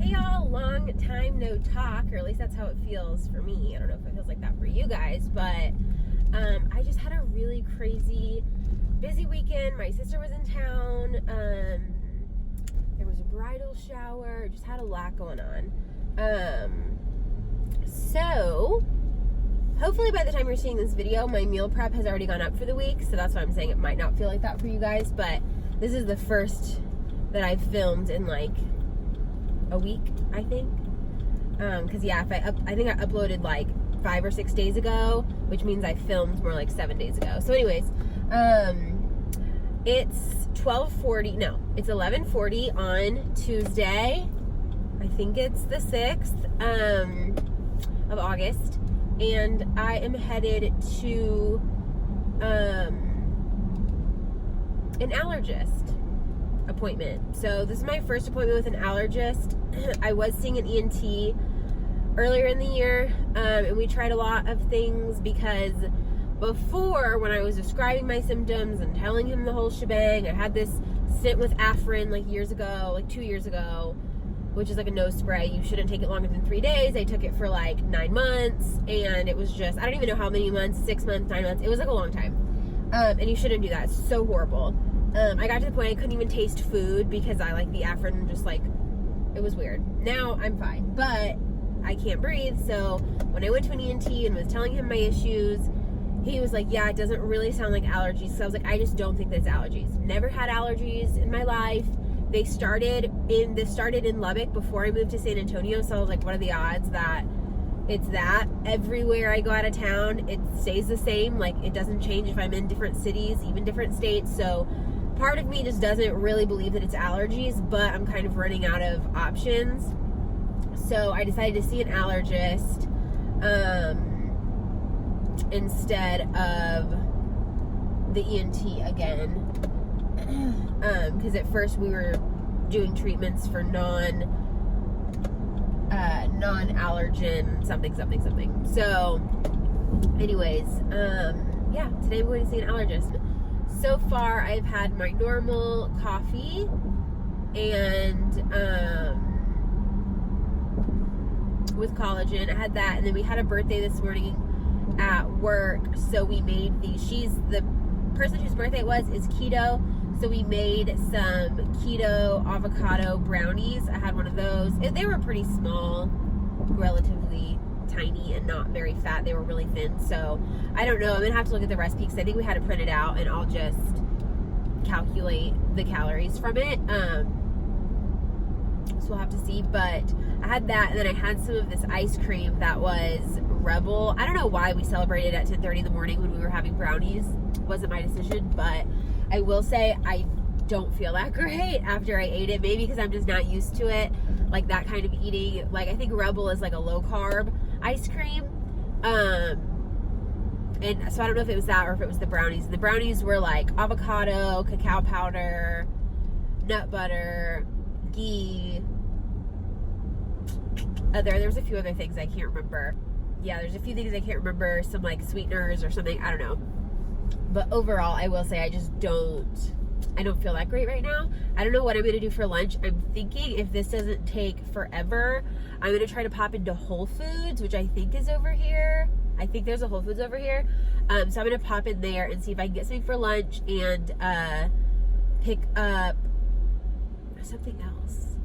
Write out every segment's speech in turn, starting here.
Hey y'all, long time no talk, or at least that's how it feels for me. I don't know if it feels like that for you guys, but I just had a really crazy, busy weekend. My sister was in town. There was a bridal shower. Just had a lot going on. So hopefully by the time you're seeing this video, my meal prep has already gone up for the week. So that's why I'm saying it might not feel like that for you guys. But this is the first that I've filmed in like a week, I think. Because yeah, I think I uploaded like 5 or 6 days ago, which means I filmed more like 7 days ago. So anyways, it's 12:40. No, it's 11:40 on Tuesday. I think it's the 6th of August, and I am headed to an allergist appointment. So this is my first appointment with an allergist. I was seeing an ENT earlier in the year, and we tried a lot of things because before, when I was describing my symptoms and telling him the whole shebang, I had this stint with Afrin like years ago, like 2 years ago, which is like a nose spray. You shouldn't take it longer than 3 days. I took it for like 9 months, and it was just, I don't even know how many months, 6 months, 9 months. It was like a long time. And you shouldn't do that. It's so horrible. I got to the point I couldn't even taste food because I like the Afrin, just like, it was weird. Now I'm fine, but I can't breathe. So when I went to an ENT and was telling him my issues, he was like, yeah, it doesn't really sound like allergies. So I was like, I just don't think that it's allergies. Never had allergies in my life. This started in Lubbock before I moved to San Antonio. So I was like, what are the odds that it's that? Everywhere I go out of town, it stays the same. Like, it doesn't change if I'm in different cities, even different states. So part of me just doesn't really believe that it's allergies, but I'm kind of running out of options. So I decided to see an allergist instead of the ENT again. Because at first we were doing treatments for non-allergen something. So anyways, yeah, today we're going to see an allergist. So far I've had my normal coffee and with collagen. I had that, and then we had a birthday this morning at work, so we made the person whose birthday it was is keto, so we made some keto avocado brownies. I had one of those. They were pretty small, relatively tiny, and not very fat. They were really thin, so I don't know. I'm gonna have to look at the recipe because I think we had it printed out, and I'll just calculate the calories from it. So we'll have to see. But I had that, and then I had some of this ice cream that was Rebel. I don't know why we celebrated at 10:30 in the morning when we were having brownies. It wasn't my decision, but I will say I don't feel that great after I ate it. Maybe because I'm just not used to it, like that kind of eating. Like, I think Rebel is like a low carb ice cream. And so I don't know if it was that or if it was the brownies. The brownies were like avocado, cacao powder, nut butter, ghee. There was a few other things I can't remember. Yeah, there's a few things I can't remember. Some like sweeteners or something. I don't know. But overall, I will say I don't feel that great right now. I don't know what I'm going to do for lunch. I'm thinking if this doesn't take forever, I'm going to try to pop into Whole Foods, which I think is over here. I think there's a Whole Foods over here. So I'm going to pop in there and see if I can get something for lunch and pick up something else.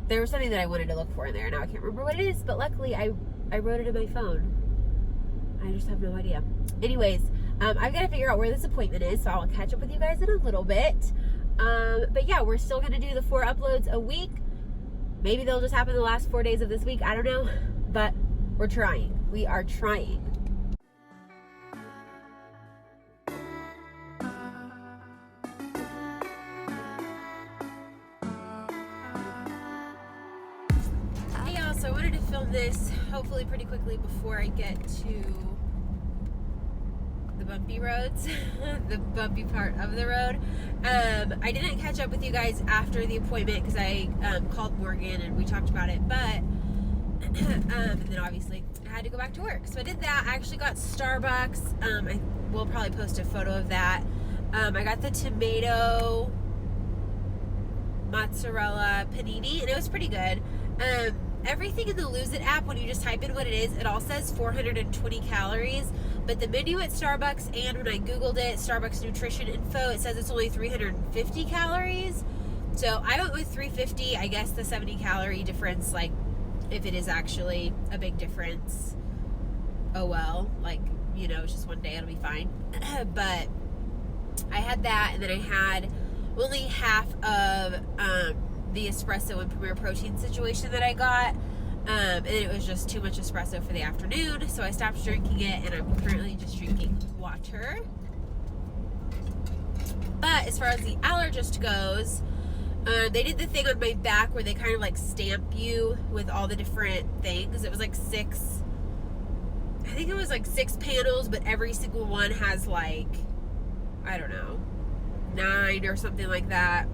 There was something that I wanted to look for in there. Now I can't remember what it is, but luckily I wrote it in my phone. I just have no idea. Anyways, I've got to figure out where this appointment is, so I'll catch up with you guys in a little bit. But yeah, we're still going to do the 4 uploads a week. Maybe they'll just happen the last 4 days of this week. I don't know. But we're trying. We are trying. Hey y'all, so I wanted to film this hopefully pretty quickly before I get to the bumpy roads, the bumpy part of the road. I didn't catch up with you guys after the appointment because I called Morgan and we talked about it, but and then obviously I had to go back to work, so I did that. I actually got Starbucks. I will probably post a photo of that. I got the tomato mozzarella panini, and it was pretty good. Everything in the Lose It app, when you just type in what it is, it all says 420 calories. But the menu at Starbucks, and when I Googled it, Starbucks nutrition info, it says it's only 350 calories. So I went with 350. I guess the 70 calorie difference, like, if it is actually a big difference, oh well. Like, you know, it's just one day, it'll be fine. But I had that, and then I had only half of the espresso and Premier Protein situation that I got. And it was just too much espresso for the afternoon, so I stopped drinking it, and I'm currently just drinking water. But as far as the allergist goes, they did the thing on my back where they kind of like stamp you with all the different things. It was like 6 panels, but every single one has like, I don't know, 9 or something like that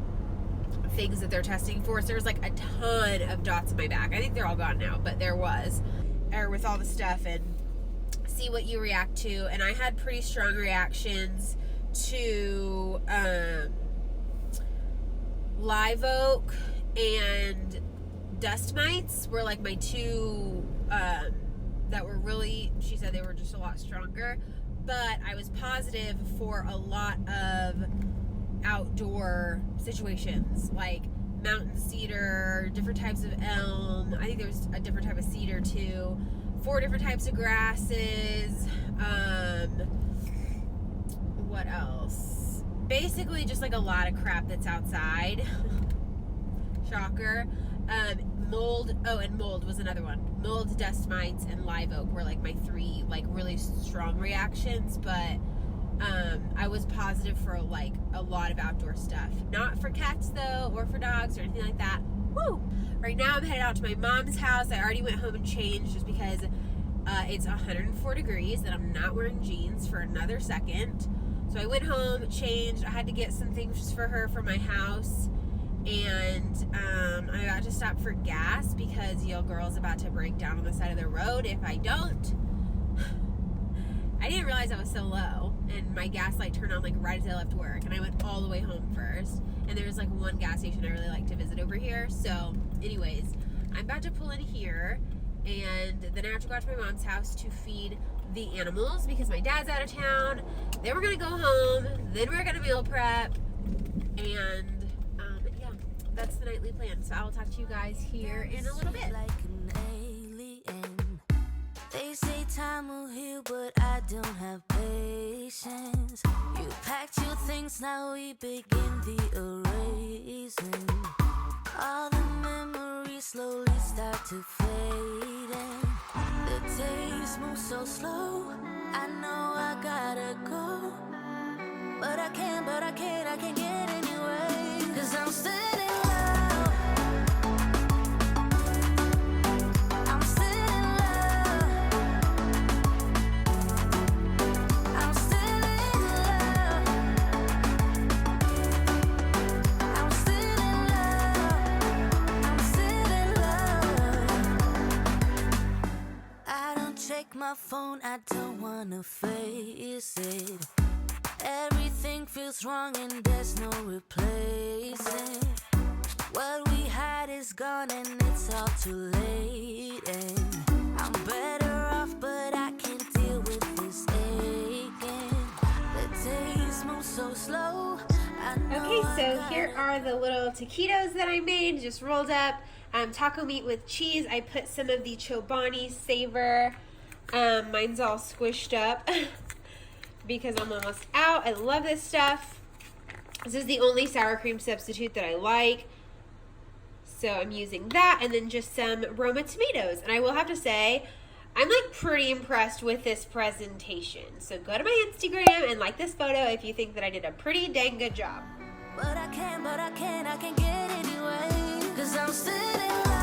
things that they're testing for. So there's like a ton of dots in my back. I think they're all gone now, but there was, or with all the stuff, and see what you react to. And I had pretty strong reactions to live oak and dust mites were like my two that were really, she said they were just a lot stronger. But I was positive for a lot of outdoor situations, like mountain cedar, different types of elm. I think there was a different type of cedar too, 4 different types of grasses. What else? Basically just like a lot of crap that's outside. Shocker. Mold, and mold was another one. Mold, dust mites, and live oak were like my 3 like really strong reactions. But I was positive for like a lot of outdoor stuff. Not for cats though, or for dogs or anything like that. Woo! Right now I'm headed out to my mom's house. I already went home and changed just because it's 104 degrees and I'm not wearing jeans for another second. So I went home, changed. I had to get some things for her for my house. And I'm about to stop for gas because your girl's about to break down on the side of the road if I don't. I didn't realize I was so low, and my gas light turned on like right as I left work, and I went all the way home first. And there's like one gas station I really like to visit over here. So anyways, I'm about to pull in here, and then I have to go out to my mom's house to feed the animals because my dad's out of town. Then we're gonna go home, then we're gonna meal prep, and yeah, that's the nightly plan. So I will talk to you guys here in a little bit. Like an alien. They say time will heal, but I don't have patience. You packed your things, now we begin the erasing. All the memories slowly start to fade in. The days move so slow, I know I gotta go. But I can't get anyway. 'Cause I'm still in love. I'm still in love. I'm still in love. I'm still in love. I'm still in love. I don't check my phone, I don't wanna face it. Everything feels wrong and there's no replacing. What we had is gone and it's all too late. And I'm better off, but I can't deal with this aching. The days move so slow. Okay, so here are the little taquitos that I made, just rolled up. Taco meat with cheese. I put some of the Chobani Savor. Mine's all squished up. Because I'm almost out. I love this stuff. This is the only sour cream substitute that I like. So I'm using that, and then just some Roma tomatoes. And I will have to say, I'm like pretty impressed with this presentation. So go to my Instagram and like this photo if you think that I did a pretty dang good job. But I can't get anyway. 'Cause I'm still in love.